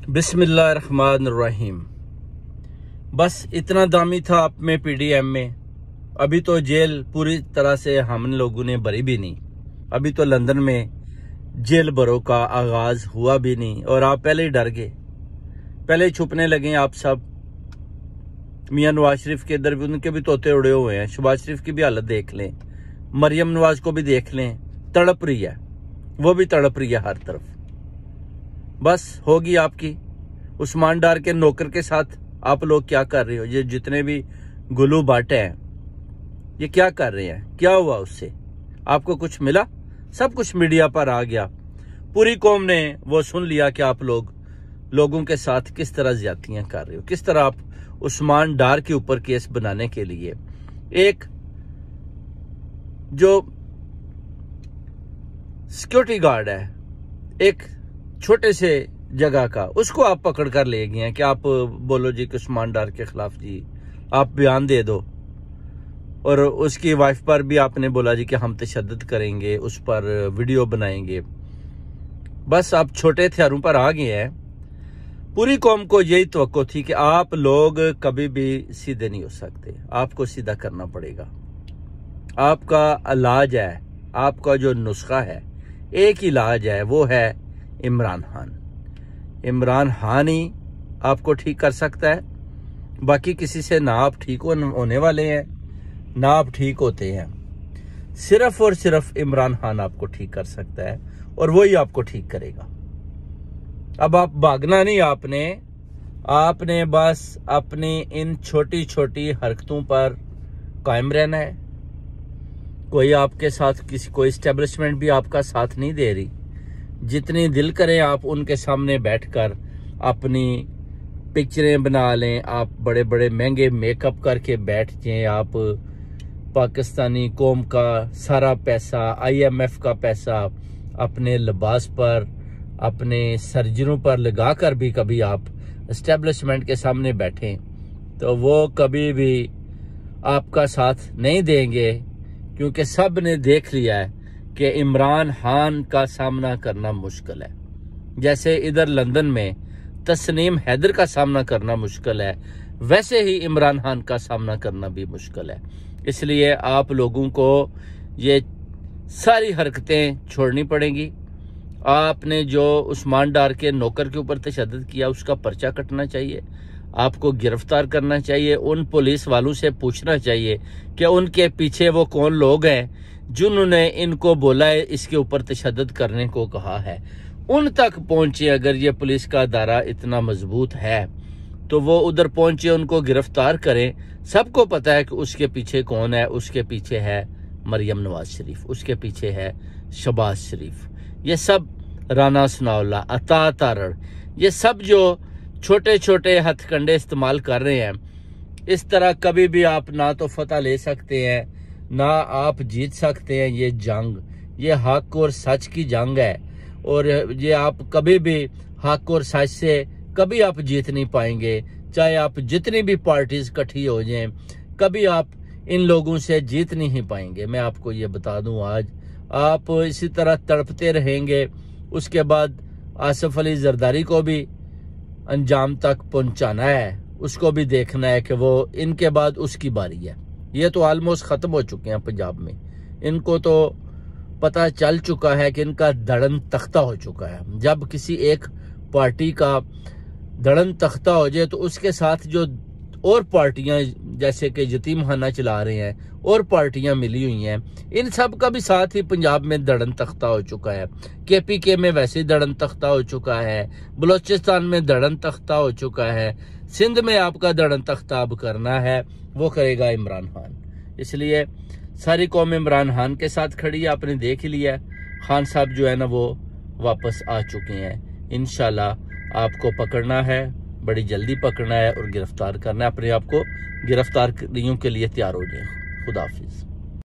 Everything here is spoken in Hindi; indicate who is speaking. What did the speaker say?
Speaker 1: बिस्मिल्लाहिर्रहमानिर्रहीम। बस इतना दामी था आप में पीडीएम में। अभी तो जेल पूरी तरह से हम लोगों ने भरी भी नहीं। अभी तो लंदन में जेल भरो का आगाज हुआ भी नहीं और आप पहले ही डर गए, पहले ही छुपने लगे। आप सब मियां नवाज शरीफ के इधर भी उनके भी तोते उड़े हुए हैं। शहबाज शरीफ की भी हालत देख लें, मरियम नवाज को भी देख लें, तड़प रही है, वो भी तड़प रही है हर तरफ। बस होगी आपकी। उस्मान डार के नौकर के साथ आप लोग क्या कर रहे हो? ये जितने भी गुलू बाटे हैं ये क्या कर रहे हैं? क्या हुआ उससे? आपको कुछ मिला? सब कुछ मीडिया पर आ गया, पूरी कौम ने वो सुन लिया कि आप लोगों के साथ किस तरह ज्यादतियां कर रहे हो, किस तरह आप उस्मान डार के ऊपर केस बनाने के लिए एक जो सिक्योरिटी गार्ड है एक छोटे से जगह का, उसको आप पकड़ कर ले गए हैं कि आप बोलो जी कि उस्मान डार के खिलाफ जी आप बयान दे दो। और उसकी वाइफ पर भी आपने बोला जी कि हम तशद्दुद करेंगे, उस पर वीडियो बनाएंगे। बस आप छोटे हथियारों पर आ गए हैं। पूरी कौम को यही तवक्को थी कि आप लोग कभी भी सीधे नहीं हो सकते, आपको सीधा करना पड़ेगा। आपका इलाज है, आपका जो नुस्खा है, एक इलाज है, वो है इमरान खान। इमरान खान ही आपको ठीक कर सकता है। बाकी किसी से ना आप ठीक होने वाले हैं, ना आप ठीक होते हैं। सिर्फ और सिर्फ इमरान खान आपको ठीक कर सकता है और वही आपको ठीक करेगा। अब आप भागना नहीं, आपने बस अपनी इन छोटी छोटी हरकतों पर कायम रहना है। कोई आपके साथ कोई एस्टेब्लिशमेंट भी आपका साथ नहीं दे रही। जितनी दिल करे आप उनके सामने बैठकर अपनी पिक्चरें बना लें, आप बड़े बड़े महंगे मेकअप करके बैठ जाएं। आप पाकिस्तानी कौम का सारा पैसा, IMF का पैसा अपने लिबास पर, अपने सर्जनों पर लगा कर भी कभी आप एस्टेब्लिशमेंट के सामने बैठें तो वो कभी भी आपका साथ नहीं देंगे, क्योंकि सब ने देख लिया है कि इमरान खान का सामना करना मुश्किल है। जैसे इधर लंदन में तस्नीम हैदर का सामना करना मुश्किल है, वैसे ही इमरान खान का सामना करना भी मुश्किल है। इसलिए आप लोगों को ये सारी हरकतें छोड़नी पड़ेंगी। आपने जो उस्मान डार के नौकर के ऊपर तशद्दुद किया उसका पर्चा कटना चाहिए, आपको गिरफ्तार करना चाहिए। उन पुलिस वालों से पूछना चाहिए कि उनके पीछे वो कौन लोग हैं जिन्होंने इनको बोला है, इसके ऊपर तशद्दुद करने को कहा है। उन तक पहुंचे। अगर ये पुलिस का दायरा इतना मजबूत है तो वो उधर पहुंचे, उनको गिरफ्तार करें। सबको पता है कि उसके पीछे कौन है। उसके पीछे है मरियम नवाज शरीफ, उसके पीछे है शहबाज शरीफ, ये सब राना सनाउल्लाह, अता तारड़, ये सब जो छोटे छोटे हथकंडे इस्तेमाल कर रहे हैं। इस तरह कभी भी आप ना तो फतह ले सकते हैं, ना आप जीत सकते हैं। ये जंग, ये हक और सच की जंग है और ये आप कभी भी हक और सच से कभी आप जीत नहीं पाएंगे। चाहे आप जितनी भी पार्टीज इकट्ठी हो जाएं, कभी आप इन लोगों से जीत नहीं पाएंगे। मैं आपको ये बता दूं, आज आप इसी तरह तड़पते रहेंगे। उसके बाद आसिफ अली जरदारी को भी अंजाम तक पहुंचाना है, उसको भी देखना है कि वो इनके बाद उसकी बारी है। ये तो ऑलमोस्ट खत्म हो चुके हैं पंजाब में। इनको तो पता चल चुका है कि इनका धड़न तख्ता हो चुका है। जब किसी एक पार्टी का धड़न तख्ता हो जाए तो उसके साथ जो और पार्टियां जैसे कि यतीम खाना चला रहे हैं और पार्टियां मिली हुई हैं, इन सब का भी साथ ही पंजाब में धड़न तख्ता हो चुका है। KPK में वैसे ही धड़न तख्ता हो चुका है, बलोचिस्तान में धड़न तख्ता हो चुका है, सिंध में आपका धड़न तख्ता अब करना है, वो करेगा इमरान खान। इसलिए सारी कौम इमरान खान के साथ खड़ी है। आपने देख लिया खान साहब जो है ना वो वापस आ चुके हैं। इंशाल्लाह आपको पकड़ना है, बड़ी जल्दी पकड़ना है और गिरफ्तार करना है। अपने आप को गिरफ्तारियों के लिए तैयार हो जाए। खुदा हाफिज।